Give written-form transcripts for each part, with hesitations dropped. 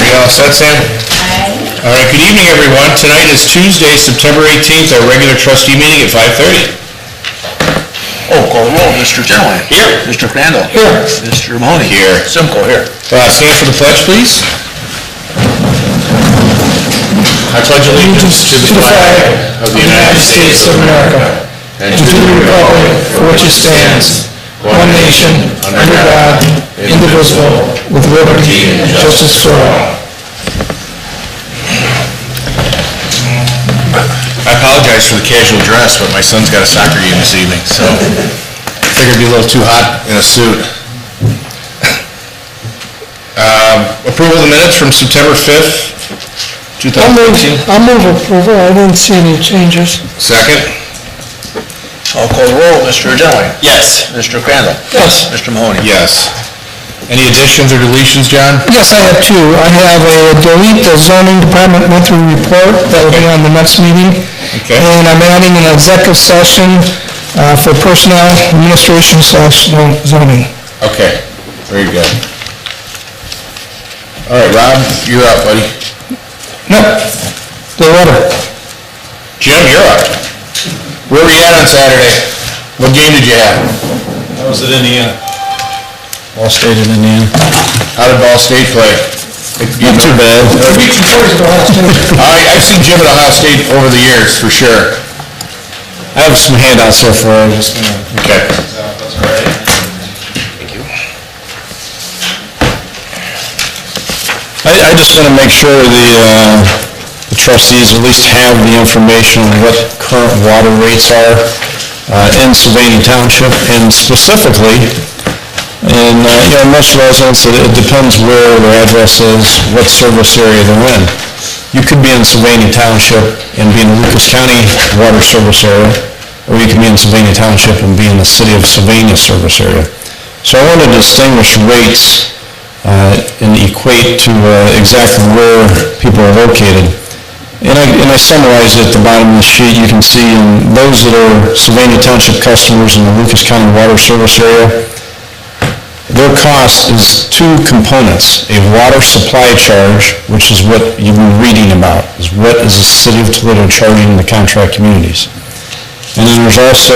you all set, Sam? All right, good evening, everyone. Tonight is Tuesday, September 18th, our regular trustee meeting at 5:30. Oh, call the roll. Mr. Genoway. Here. Mr. Crandall. Here. Mr. Mahoney. Here. Simcoe here. Stand for the pledge, please. I pledge allegiance to the flag of the United States of America and to the republic for which it stands, one nation, under God, indivisible, with liberty and justice for all. I apologize for the casual dress, but my son's got a soccer game this evening, so I figured it'd be a little too hot in a suit. Approval of the minutes from September 5th, 2018. I'll move approval. I didn't see any changes. Second? I'll call the roll. Mr. Genoway. Yes. Mr. Crandall. Yes. Mr. Mahoney. Yes. Any additions or deletions, John? Yes, I have two. I have a delete the zoning department monthly report. That will be on the next meeting. Okay. And I'm adding an executive session for personnel administration / zoning. Okay, very good. All right, Rob, you're up, buddy. No, the letter. Jim, you're up. Where were you at on Saturday? What game did you have? I was at Indiana. Ball State in Indiana. How did Ball State play? Not too bad. I've seen Jim at Ohio State over the years, for sure. I have some handouts there for you. Okay. That's all right. Thank you. I just want to make sure the trustees at least have the information on what current water rates are in Sylvania Township, and specifically, and most residents, it depends where their address is, what service area they're in. You could be in Sylvania Township and be in the Lucas County water service area, or you can be in Sylvania Township and be in the city of Sylvania service area. So I want to distinguish rates and equate to exactly where people are located. And I summarize it at the bottom of the sheet. You can see in those that are Sylvania Township customers in the Lucas County water service area, their cost is two components: a water supply charge, which is what you've been reading about, is what is the city of Toledo charging the contract communities. And then there's also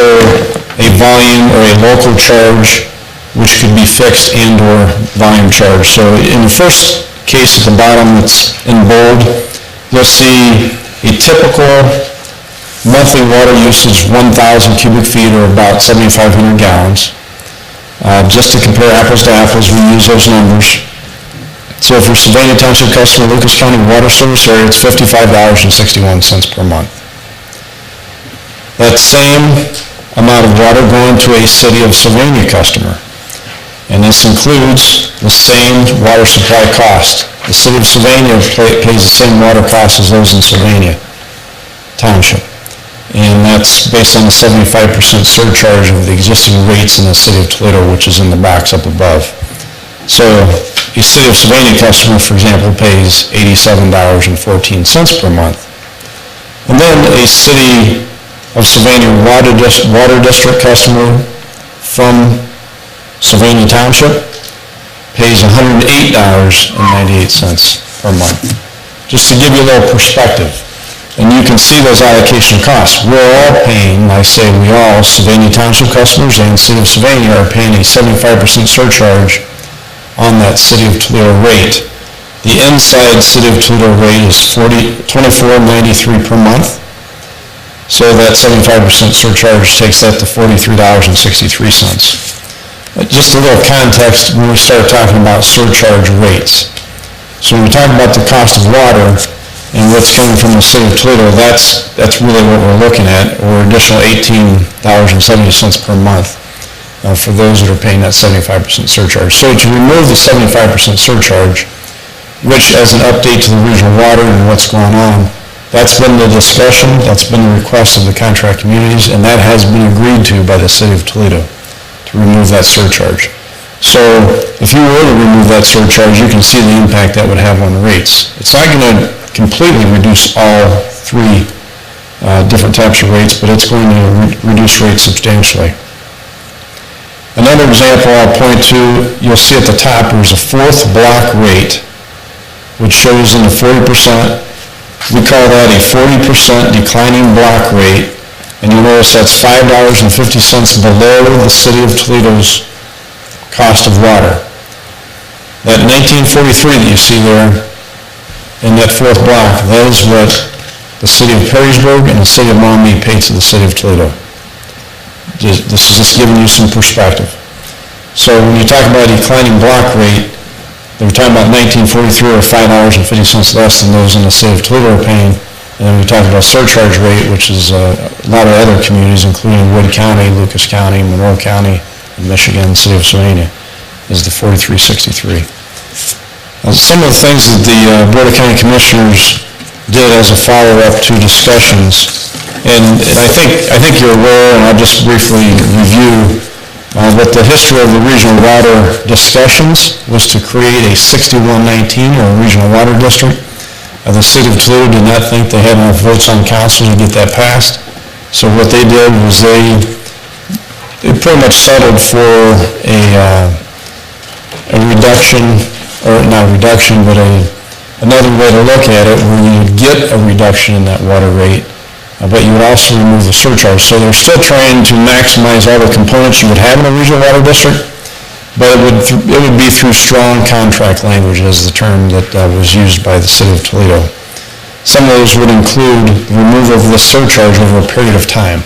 a volume or a local charge, which could be fixed and/or volume charge. So in the first case at the bottom, it's in bold, you'll see a typical monthly water usage, 1,000 cubic feet or about 7,500 gallons. Just to compare apples to apples, we use those numbers. So for Sylvania Township customer, Lucas County water service area, it's $55.61 per month. That same amount of water going to a city of Sylvania customer. And this includes the same water supply cost. The city of Sylvania pays the same water cost as those in Sylvania Township. And that's based on the 75% surcharge of the existing rates in the city of Toledo, which is in the box up above. So a city of Sylvania customer, for example, pays $87.14 per month. And then a city of Sylvania water district customer from Sylvania Township pays $108.98 per month. Just to give you a little perspective. And you can see those allocation costs. We're all paying, I say we all, Sylvania Township customers and City of Sylvania are paying a 75% surcharge on that City of Toledo rate. The inside City of Toledo rate is $24.93 per month. So that 75% surcharge takes that to $43.63. Just a little context when we start talking about surcharge rates. So when we talk about the cost of water and what's coming from the city of Toledo, that's really what we're looking at, or additional $18.70 per month for those that are paying that 75% surcharge. So to remove the 75% surcharge, which as an update to the regional water and what's going on, that's been the discussion, that's been the request of the contract communities, and that has been agreed to by the city of Toledo to remove that surcharge. So if you were to remove that surcharge, you can see the impact that would have on the rates. It's not going to completely reduce all three different types of rates, but it's going to reduce rates substantially. Another example I'll point to, you'll see at the top, there's a fourth block rate. which shows in the 40%. We call that a 40% declining block rate, and you'll notice that's $5.50 below the city of Toledo's cost of water. That 1943 that you see there in that fourth block, that is what the city of Perrysburg and the city of Maumee pay to the city of Toledo. This is just giving you some perspective. So when you talk about a declining block rate, they were talking about 1943 or $5.50 less than those in the city of Toledo are paying. And then we talked about surcharge rate, which is a lot of other communities, including Wood County, Lucas County, Monroe County, and Michigan, city of Sylvania, is the 43.63. Some of the things that the Board of County Commissioners did as a follow-up to discussions, and I think you're aware, and I'll just briefly review, but the history of the regional water discussions was to create a 6119 or a regional water district. The city of Toledo did not think they had enough votes on council to get that passed. So what they did was they pretty much settled for a reduction, or not a reduction, but another way to look at it, where you would get a reduction in that water rate, but you would also remove the surcharge. So they're still trying to maximize all the components you would have in a regional water district, but it would be through strong contract language, as the term that was used by the city of Toledo. Some of those would include the removal of this surcharge over a period of time.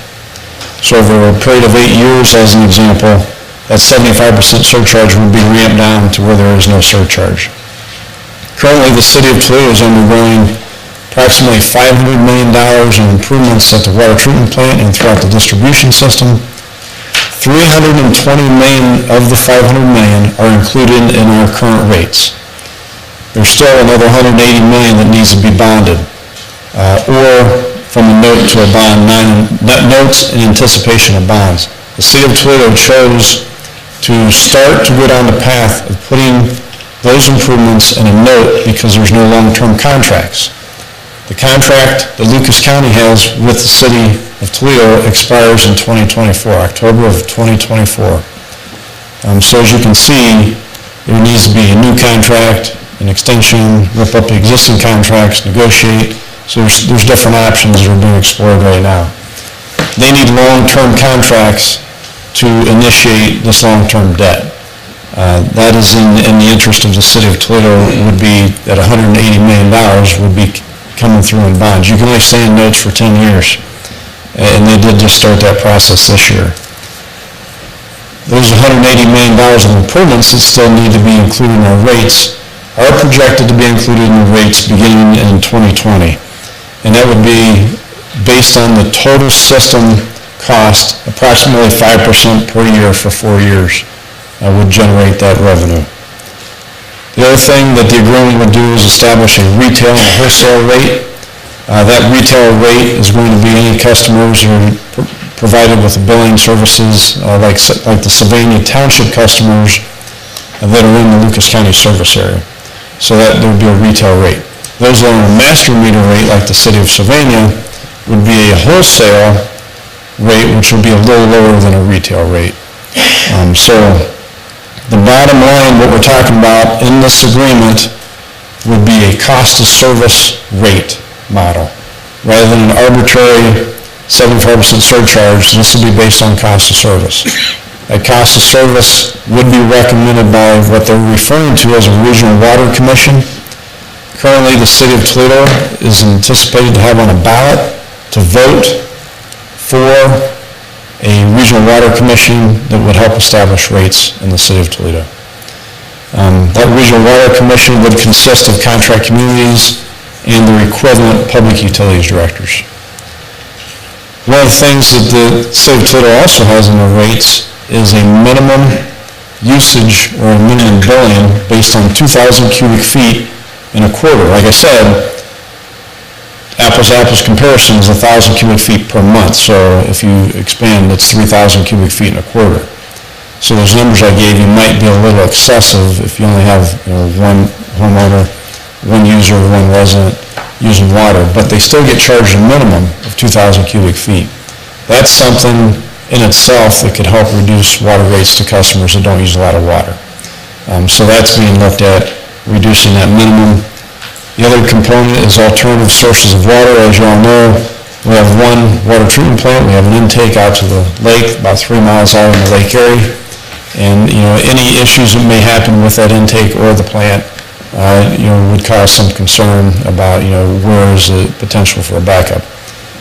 So over a period of 8 years, as an example, that 75% surcharge would be ramped down to where there is no surcharge. Currently, the city of Toledo is undergoing approximately $500 million in improvements at the water treatment plant and throughout the distribution system. $320 million of the $500 million are included in our current rates. There's still another $180 million that needs to be bonded, or from a note to a bond, notes in anticipation of bonds. The city of Toledo chose to start to go down the path of putting those improvements in a note because there's no long-term contracts. The contract that Lucas County has with the city of Toledo expires in 2024, October of 2024. So as you can see, there needs to be a new contract, an extension, rip up the existing contracts, negotiate. So there's different options that are being explored right now. They need long-term contracts to initiate this long-term debt. That is in the interest of the city of Toledo. Would be that $180 million would be coming through in bonds. You can only stay in notes for 10 years, and they did just start that process this year. Those $180 million of improvements that still need to be included in our rates are projected to be included in the rates beginning in 2020, and that would be based on the total system cost, approximately 5% per year for 4 years would generate that revenue. The other thing that the agreement would do is establish a retail and a wholesale rate. That retail rate is going to be any customers who are provided with billing services like the Sylvania Township customers that are in the Lucas County service area. So that there would be a retail rate. Those that are on a master meter rate, like the city of Sylvania, would be a wholesale rate, which would be a little lower than a retail rate. So the bottom line, what we're talking about in this agreement would be a cost of service rate model. Rather than an arbitrary 75% surcharge, this will be based on cost of service. That cost of service would be recommended by what they're referring to as a regional water commission. Currently, the city of Toledo is anticipated to have on a ballot to vote for a regional water commission that would help establish rates in the city of Toledo. That regional water commission would consist of contract communities and their equivalent public utilities directors. One of the things that the city of Toledo also has in their rates is a minimum usage or a minimum billing based on 2,000 cubic feet in a quarter. Like I said, apples-to-apples comparison is 1,000 cubic feet per month. So if you expand, it's 3,000 cubic feet in a quarter. So those numbers I gave you might be a little excessive if you only have one homeowner, one user, one resident using water, but they still get charged a minimum of 2,000 cubic feet. That's something in itself that could help reduce water rates to customers that don't use a lot of water. So that's being looked at, reducing that minimum. The other component is alternative sources of water. As you all know, we have one water treatment plant. We have an intake out to the lake, about 3 miles out in the lake area. And, any issues that may happen with that intake or the plant, would cause some concern about, where is the potential for a backup.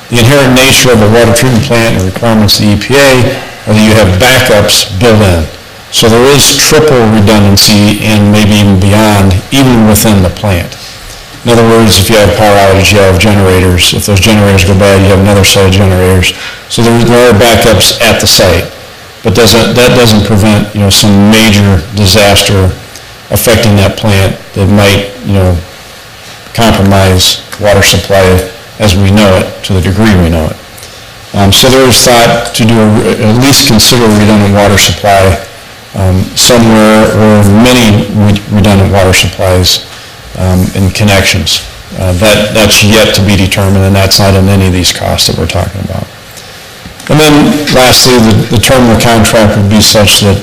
The inherent nature of a water treatment plant and requirements of the EPA are that you have backups built in. So there is triple redundancy and maybe even beyond, even within the plant. In other words, if you have power outage, you have generators. If those generators go bad, you have another set of generators. So there are backups at the site, but that doesn't prevent, some major disaster affecting that plant that might, compromise water supply as we know it, to the degree we know it. So there is thought to do at least consider a redundant water supply somewhere, or many redundant water supplies in connections. That's yet to be determined, and that's not in any of these costs that we're talking about. And then lastly, the term of the contract would be such that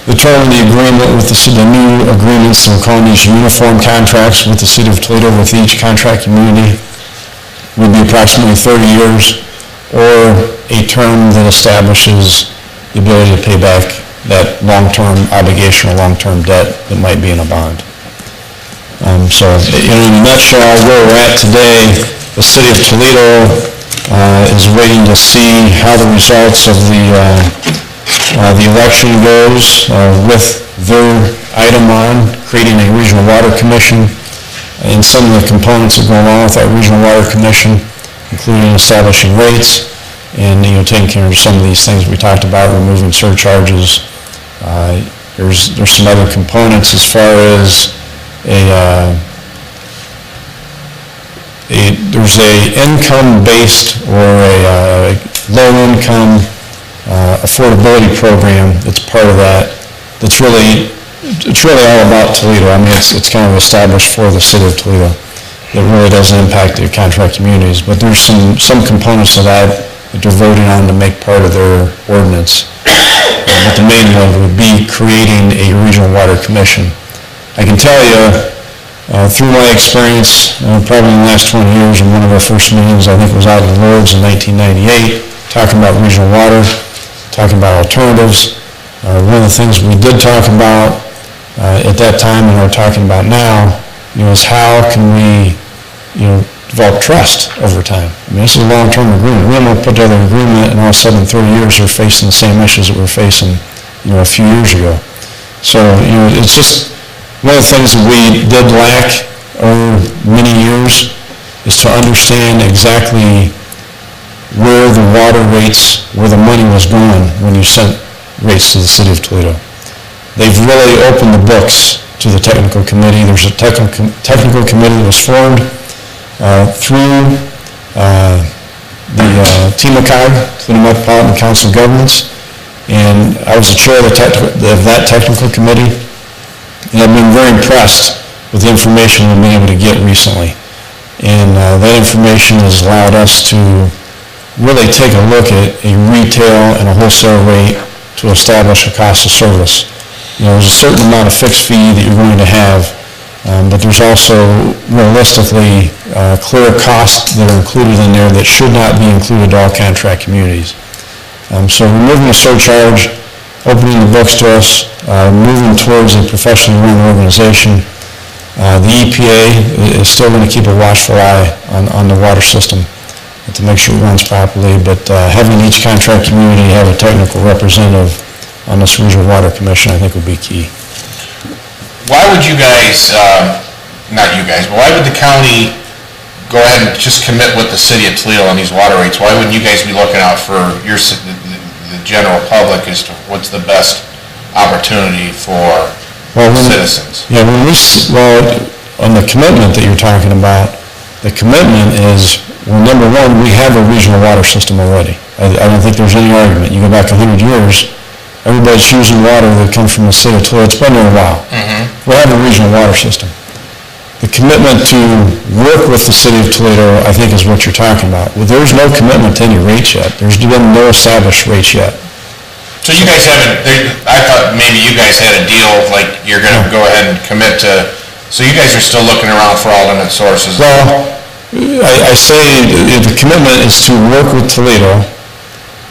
the term of the agreement with the new agreements, and we're calling these uniform contracts with the City of Toledo with each contract community, would be approximately 30 years, or a term that establishes the ability to pay back that long-term obligation or long-term debt that might be in a bond. So in a nutshell, where we're at today, the City of Toledo is waiting to see how the results of the election goes with their item on creating a regional water commission, and some of the components that go along with that regional water commission, including establishing rates and taking care of some of these things we talked about, removing surcharges. There's some other components as far as there's a income-based or a low-income affordability program that's part of that. It's really all about Toledo. I mean, it's kind of established for the City of Toledo. That really doesn't impact the contract communities, but there's some components of that they're voting on to make part of their ordinance. But the main one would be creating a regional water commission. I can tell you, through my experience, probably in the last 20 years, in one of our first meetings, I think it was out of the Lords in 1998, talking about regional water, talking about alternatives. One of the things we did talk about at that time and we're talking about now, is how can we, develop trust over time. I mean, this is a long-term agreement. We don't put together an agreement and all of a sudden in 30 years we're facing the same issues that we're facing, a few years ago. So, it's just one of the things that we did lack over many years is to understand exactly where the water rates, where the money was going when you sent rates to the City of Toledo. They've really opened the books to the technical committee. There's a technical committee that was formed through the TMCOG, Toledo Metropolitan Council of Governments, and I was the chair of that technical committee, and I've been very impressed with the information we've been able to get recently. And that information has allowed us to really take a look at a retail and a wholesale rate to establish a cost of service. There's a certain amount of fixed fee that you're going to have, but there's also realistically clear costs that are included in there that should not be included to all contract communities. So removing the surcharge, opening the books to us, moving towards a professionally run organization. The EPA is still going to keep a watchful eye on the water system to make sure it runs properly, but having each contract community have a technical representative on this regional water commission, I think, would be key. Why would you guys, not you guys, but why would the county go ahead and just commit with the City of Toledo on these water rates? Why wouldn't you guys be looking out for the general public as to what's the best opportunity for citizens? Yeah, on the commitment that you're talking about, the commitment is, well, number one, we have a regional water system already. I don't think there's any argument. You go back 100 years, everybody's using water that comes from the City of Toledo. It's been there a while. We have a regional water system. The commitment to work with the City of Toledo, I think, is what you're talking about. Well, there's no commitment to any rates yet. There's been no established rates yet. So you guys haven't, I thought maybe you guys had a deal, like you're going to go ahead and commit to So you guys are still looking around for alternate sources? Well, I say the commitment is to work with Toledo.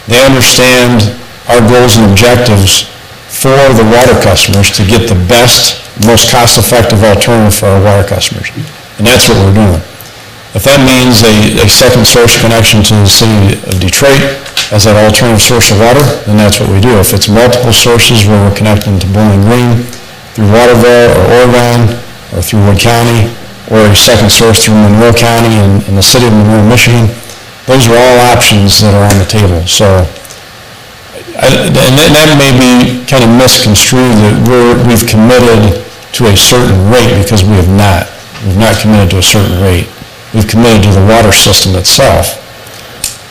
They understand our goals and objectives for the water customers to get the best, most cost-effective alternative for our water customers. And that's what we're doing. If that means a second source connection to the city of Detroit as that alternative source of water, then that's what we do. If it's multiple sources where we're connecting to Bowling Green through Waterville or Oregon or through Wood County, or a second source through Monroe County and the city of Monroe, Michigan, those are all options that are on the table. So, and that may be kind of misconstrued that we've committed to a certain rate, because we have not. We've not committed to a certain rate. We've committed to the water system itself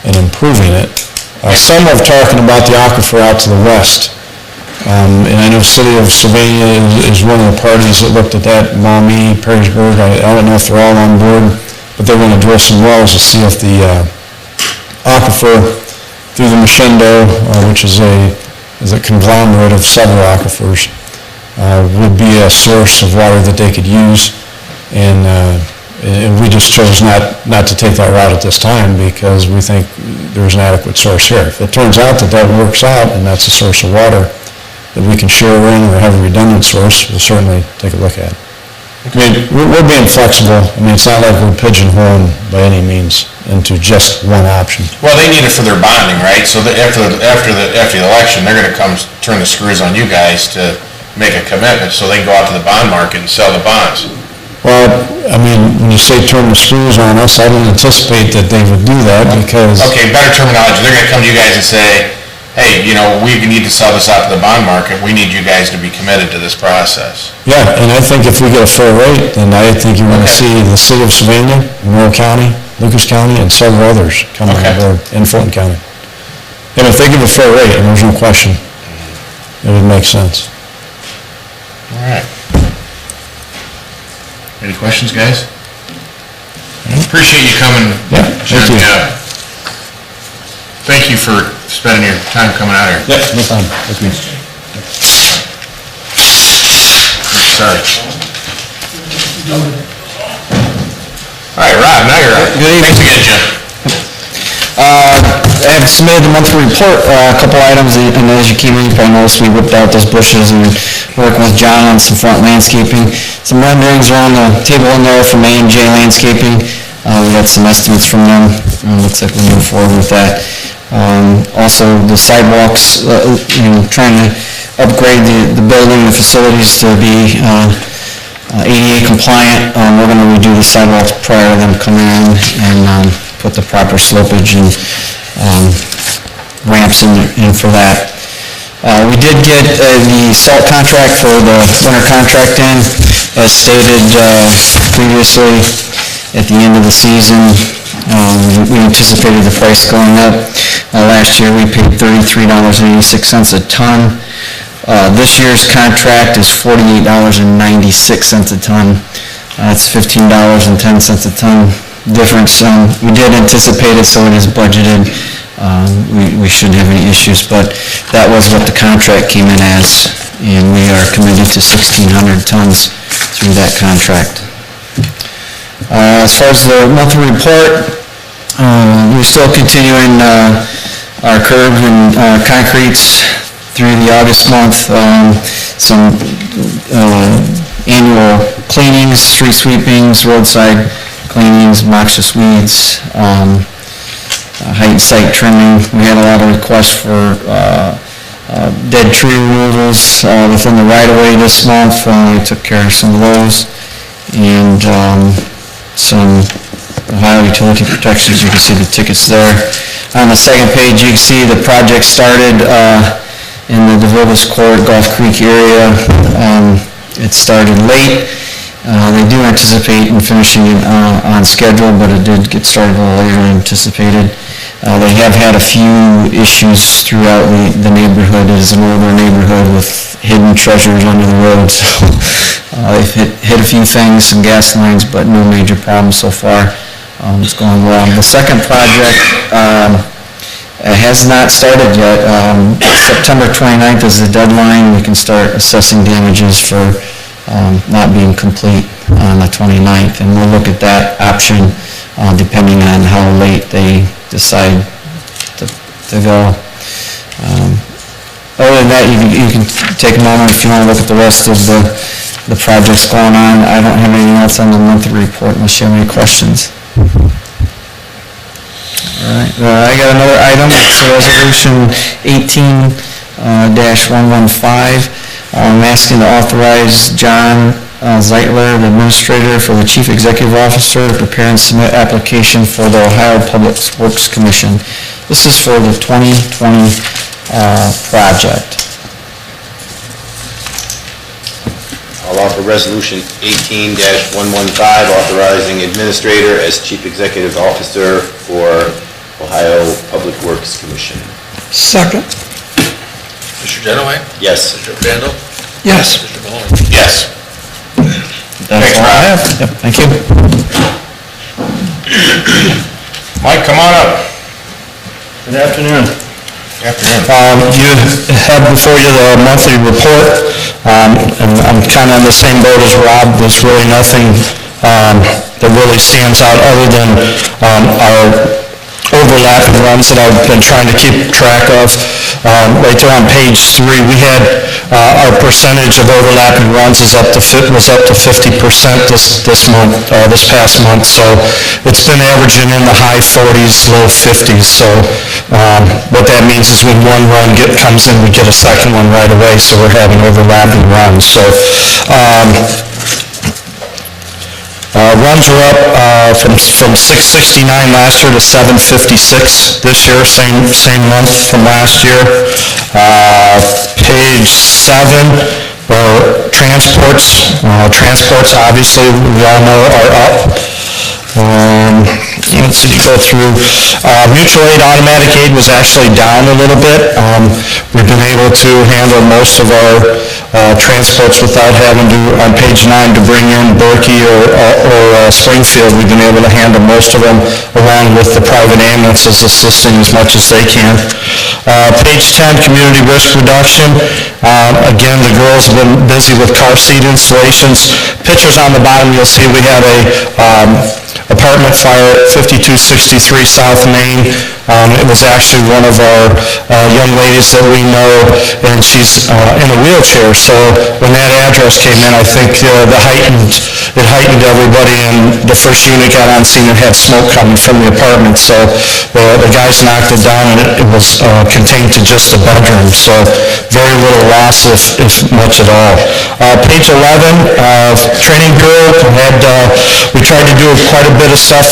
and improving it. Some are talking about the aquifer out to the west. And I know the city of Sylvania is one of the parties that looked at that, Maumee, Perrysburg. I don't know if they're all on board, but they're going to drill some wells to see if the aquifer through the Machendo, which is a conglomerate of several aquifers, would be a source of water that they could use. And we just chose not to take that route at this time, because we think there's an adequate source here. If it turns out that works out and that's a source of water that we can share in or have a redundant source, we'll certainly take a look at it. I mean, we're being flexible. I mean, it's not like we're pigeonholing by any means into just one option. Well, they need it for their bonding, right? So after the election, they're going to come turn the screws on you guys to make a commitment so they can go out to the bond market and sell the bonds. Well, I mean, when you say turn the screws on us, I didn't anticipate that they would do that, because... Okay, better terminology. They're going to come to you guys and say, hey, we need to sell this out to the bond market. We need you guys to be committed to this process. Yeah, and I think if we get a fair rate, then I think you're going to see the city of Sylvania, Monroe County, Lucas County, and several others come on board in Fulton County. And if they give a fair rate, and there's no question, it would make sense. All right. Any questions, guys? Appreciate you coming. Yeah, thank you. Thank you for spending your time coming out here. Yeah, no problem. That's me. Sorry. All right, Rob, now you're up. Good evening. Thanks again, Jim. I have submitted the monthly report, a couple items, and as you came in, you probably noticed we whipped out those bushes and working with John on some front landscaping. Some renderings are on the table in there from A&J Landscaping. We got some estimates from them. Looks like we'll move forward with that. Also, the sidewalks, trying to upgrade the building, the facilities to be ADA compliant. We're going to redo the sidewalks prior to them coming in and put the proper slopage and ramps in for that. We did get the salt contract for the winter contract in, as stated previously at the end of the season. We anticipated the price going up. Last year we paid $33.86 a ton. This year's contract is $48.96 a ton. That's $15.10 a ton difference. We did anticipate it, so it is budgeted. We shouldn't have any issues, but that was what the contract came in as, and we are committed to 1,600 tons through that contract. As far as the monthly report, we're still continuing our curb and concretes through the August month. Some annual cleanings, street sweepings, roadside cleanings, noxious weeds, height site trimming. We had a lot of requests for dead tree removals within the right-of-way this month. We took care of some of those, and some Ohio utility protections. You can see the tickets there. On the second page, you can see the project started in the DeVilbiss Court, Gulf Creek area. It started late. They do anticipate in finishing it on schedule, but it did get started a little later than anticipated. They have had a few issues throughout the neighborhood. It is an older neighborhood with hidden treasures under the road, so they've hit a few things, some gas lines, but no major problems so far. It's going well. The second project has not started yet. September 29th is the deadline. We can start assessing damages for not being complete on the 29th, and we'll look at that option depending on how late they decide to go. Other than that, you can take a moment if you want to look at the rest of the projects going on. I don't have anything else on the monthly report unless you have any questions. All right, I got another item. It's Resolution 18-115. I'm asking to authorize John Zeitler, the administrator, for the chief executive officer to prepare and submit application for the Ohio Public Works Commission. This is for the 2020 project. I'll offer Resolution 18-115, authorizing administrator as chief executive officer for Ohio Public Works Commission. Second. Mr. Genoway? Yes. Mr. Randall? Yes. Mr. Mahoney? Yes. That's all I have. Yep, thank you. Mike, come on up. Good afternoon. Afternoon. You have before you the monthly report, and I'm kind of on the same boat as Rob. There's really nothing that really stands out other than our overlapping runs that I've been trying to keep track of. Right there on page 3, we had our percentage of overlapping runs was up to 50% this month, this past month. So it's been averaging in the high 40s, low 50s. So what that means is when one run comes in, we get a second one right away. So we're having overlapping runs. So runs are up from 669 last year to 756 this year, same month from last year. Page 7, transports. Transports, obviously, we all know are up. Let's see, go through. Mutual aid, automatic aid was actually down a little bit. We've been able to handle most of our transports without having to, on page 9, to bring in Berkey or Springfield. We've been able to handle most of them along with the private ambulances assisting as much as they can. Page 10, community risk reduction. Again, the girls have been busy with car seat installations. Pictures on the bottom, you'll see we had a apartment fire at 5263 South Main. It was actually one of our young ladies that we know, and she's in a wheelchair. So when that address came in, I think it heightened everybody, and the first unit got on scene and had smoke coming from the apartment. So the guys knocked it down, and it was contained to just the bedroom. So very little loss, if much at all. Page 11, training bureau. We tried to do quite a bit of stuff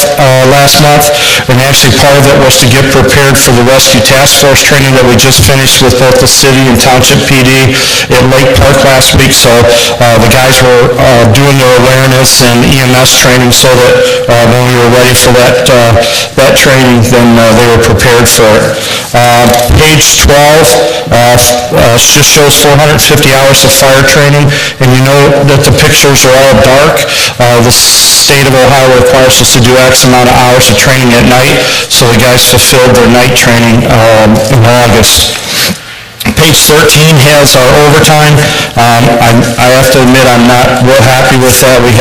last month, and actually part of it was to get prepared for the rescue task force training that we just finished with both the city and township PD at Lake Park last week. So the guys were doing their awareness and EMS training so that when we were ready for that training, then they were prepared for it. Page 12 just shows 450 hours of fire training, and you know that the pictures are all dark. The state of Ohio requires us to do X amount of hours of training at night, so the guys fulfilled their night training in August. Page 13 has our overtime. I have to admit I'm not real happy with that. We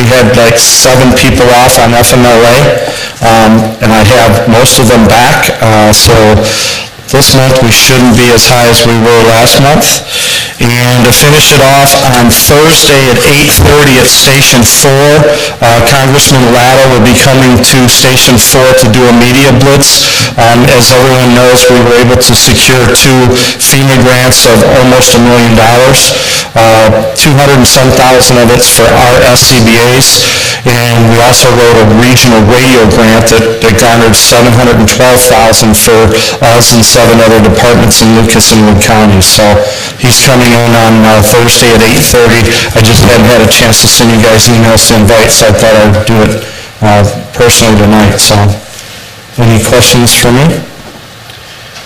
had like 7 people off on FMLA, and I have most of them back. So this month we shouldn't be as high as we were last month. And to finish it off, on Thursday at 8:30 at Station 4, Congressman Latta will be coming to Station 4 to do a media blitz. As everyone knows, we were able to secure 2 FEMA grants of almost $1 million. 200 and some thousand of it's for our SCBA's, and we also wrote a regional radio grant that garnered $712,000 for us and 7 other departments in Lucas and Wood County. So he's coming in on Thursday at 8:30. I just hadn't had a chance to send you guys emails to invite, so I thought I'd do it personally tonight. So, any questions for me?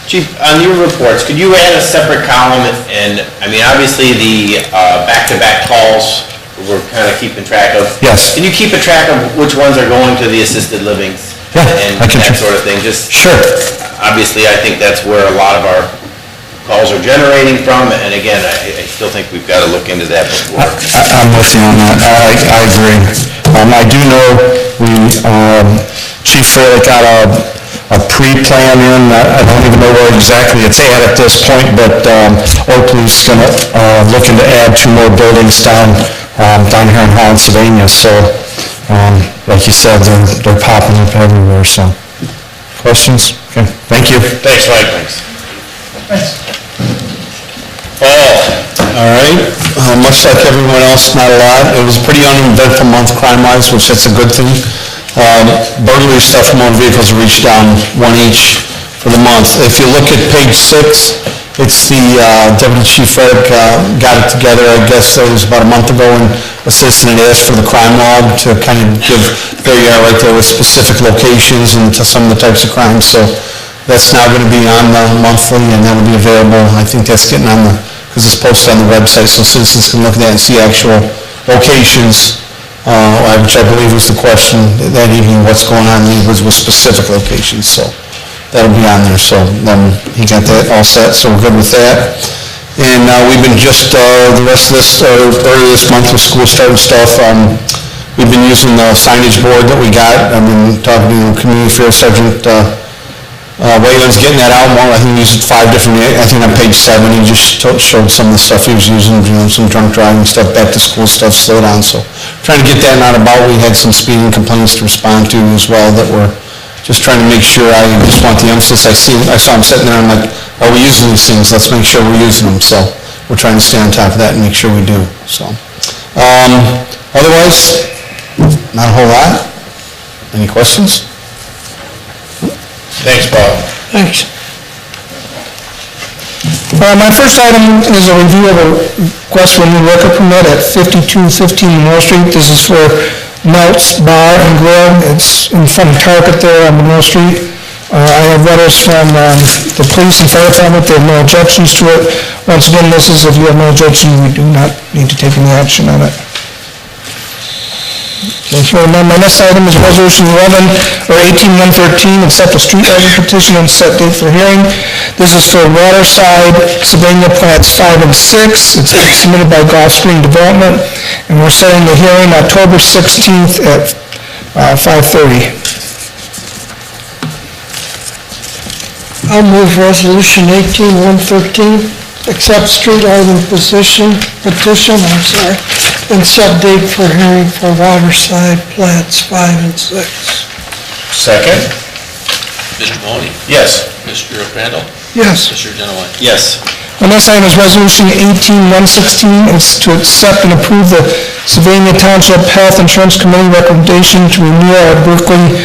Chief, on your reports, could you add a separate column? And I mean, obviously the back-to-back calls we're kind of keeping track of. Yes. Can you keep a track of which ones are going to the assisted livings? Yeah, and I can. that sort of thing. Just sure. Obviously, I think that's where a lot of our calls are generating from, and again, I still think we've got to look into that before. I'm with you on that. I agree. I do know Chief Fairley got a pre-plan in. I don't even know where exactly it's at this point, but Oakley's going to looking to add 2 more buildings down here in Holland, Sylvania. So, like you said, they're popping up everywhere. So, questions? Okay, thank you. Thanks, Mike. Paul? All right, much like everyone else, not a lot. It was a pretty uneventful month crime-wise, which that's a good thing. Burglary stuff from motor vehicles reached down 1 each for the month. If you look at page 6, it's the Deputy Chief Eric got it together, I guess it was about a month ago, and assisted and asked for the crime log to kind of give, there you are right there with specific locations and to some of the types of crimes. So that's now going to be on the monthly, and that'll be available. I think that's getting on the, because it's posted on the website, so citizens can look at that and see actual locations, which I believe was the question that evening, what's going on in neighborhoods with specific locations. So that'll be on there. So he got that all set, so we're good with that. And we've been just, the rest of this, earlier this month with school start and stuff, we've been using the signage board that we got. I've been talking to Community Affairs Sergeant Wayland's getting that out more. I think he used 5 different, I think on page 7, he just showed some of the stuff he was using, some drunk driving stuff, back to school stuff, slow down. So trying to get that out about. We had some speeding complaints to respond to as well that we're just trying to make sure. I just want the emphasis. I saw him sitting there, I'm like, are we using these things? Let's make sure we're using them. So we're trying to stay on top of that and make sure we do. So otherwise, not a whole lot. Any questions? Thanks, Paul. Thanks. My first item is a review of a request for a new liquor permit at 5215 Monroe Street. This is for Melt's Bar and Grill. It's in front of Target there on Monroe Street. I have letters from the police and fire department. They have no objections to it. Once again, this is, if you have no objection, we do not need to take any action on it. So my next item is Resolution 18113, accept a street lighting petition and set date for hearing. This is for Waterside, Sylvania Plats 5 and 6. It's been submitted by Gulf Spring Development, and we're setting the hearing October 16th at 5:30. I'll move Resolution 18113, accept street lighting petition, and set date for hearing for Waterside Plats 5 and 6. Second? Mr. Mahoney? Yes. Mr. Randall? Yes. Mr. Genoway? Yes. The next item is Resolution 18116. It's to accept and approve the Sylvania Township Health Insurance Committee recommendation to renew our Berkeley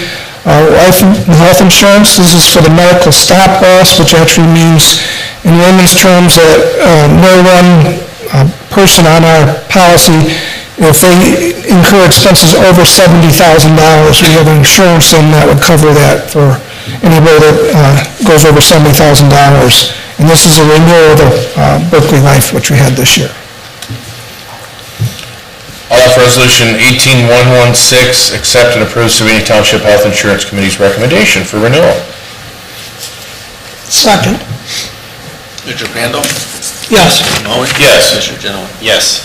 life and health insurance. This is for the medical stop loss, which actually means, in layman's terms, that no one person on our policy, if they incur expenses over $70,000, we have insurance and that would cover that for anybody that goes over $70,000. And this is a renewal of the Berkeley Life, which we had this year. I'll offer Resolution 18116, accept and approve Sylvania Township Health Insurance Committee's recommendation for renewal. Second. Mr. Randall? Yes. Mr. Mahoney? Yes. Mr. Genoway? Yes.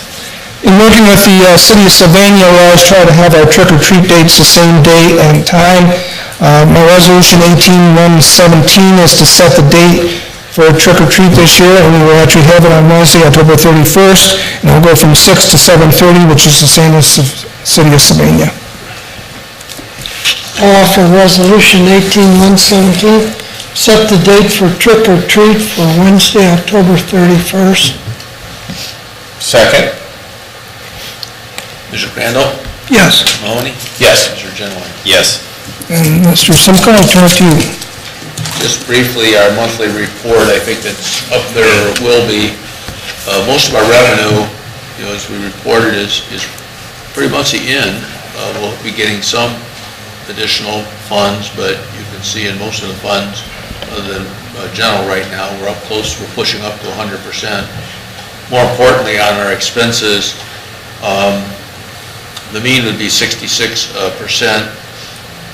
In working with the City of Sylvania, we always try to have our trick-or-treat dates the same date and time. My Resolution 18117 is to set the date for trick-or-treat this year, and we will actually have it on Wednesday, October 31st, and it'll go from 6 to 7:30, which is the same as the City of Sylvania. I'll offer Resolution 18117, set the date for trick or treat for Wednesday, October 31st. Second? Mr. Randall? Yes. Mr. Mahoney? Yes. Mr. Genoway? Yes. And Mr. Simco, I'll turn it to you. Just briefly, our monthly report, I think that's up there, or will be. Most of our revenue, as we reported, is pretty much the end. We'll be getting some additional funds, but you can see in most of the funds, other than general right now, we're pushing up to 100%. More importantly, on our expenses, the mean would be 66%,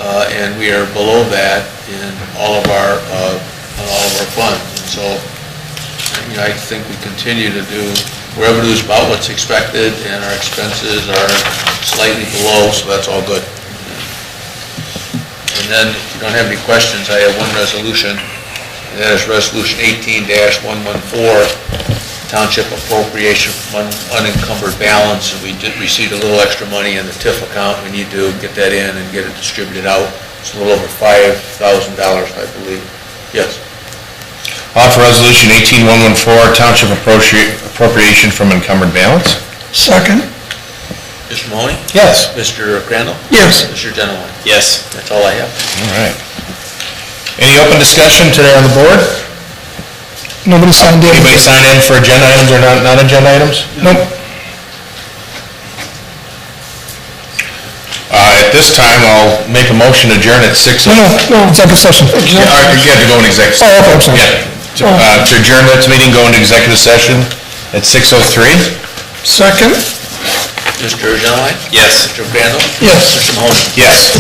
and we are below that in all of our funds. And so I think we continue to do, revenue is about what's expected, and our expenses are slightly below, so that's all good. And then, if you don't have any questions, I have one resolution, and that is Resolution 18-114, Township Appropriation from Unencumbered Balance, and we did receive a little extra money in the TIF account. We need to get that in and get it distributed out. It's a little over $5,000, I believe. Yes. Offer Resolution 18-114, Township Appropriation from Encumbered Balance. Second. Mr. Mahoney? Yes. Mr. Crandall? Yes. Mr. Genowine? Yes. That's all I have. All right. Any open discussion today on the board? Nobody signed in. Anybody sign in for agenda items or non-agenda items? Nope. At this time, I'll make a motion to adjourn at 6. No, executive session. You have to go into executive session. Oh, okay, I'm sorry. Yeah. To adjourn this meeting, go into executive session at 6:03. Second. Mr. Genowine? Yes. Mr. Crandall? Yes. Mr. Mahoney? Yes.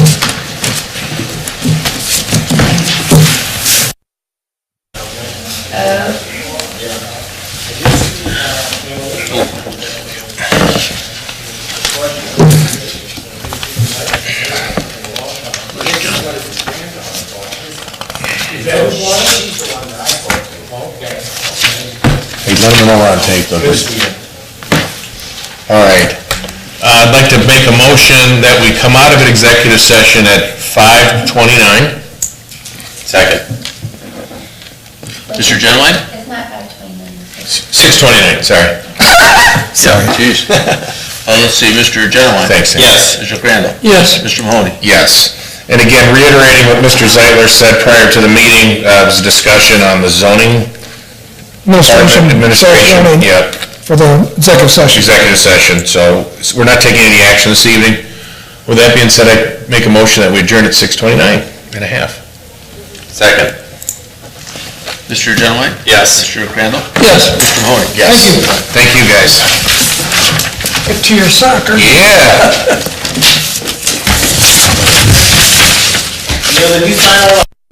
Hey, let them know we're on tape, though. All right. I'd like to make a motion that we come out of an executive session at 5:29. Second. Mr. Genowine? It's not 5:29. 6:29, sorry. Sorry. Jeez. Let's see, Mr. Genowine? Thanks, Sam. Yes. Mr. Crandall? Yes. Mr. Mahoney? Yes. And again, reiterating what Mr. Zeitler said prior to the meeting, was a discussion on the zoning administration. Yeah. For the executive session. Executive session, so we're not taking any action this evening. With that being said, I make a motion that we adjourn at 6:29 and a half. Second. Mr. Genowine? Yes. Mr. Crandall? Yes. Mr. Mahoney? Yes. Thank you. Thank you, guys. Get to your soccer. Yeah. Did you sign all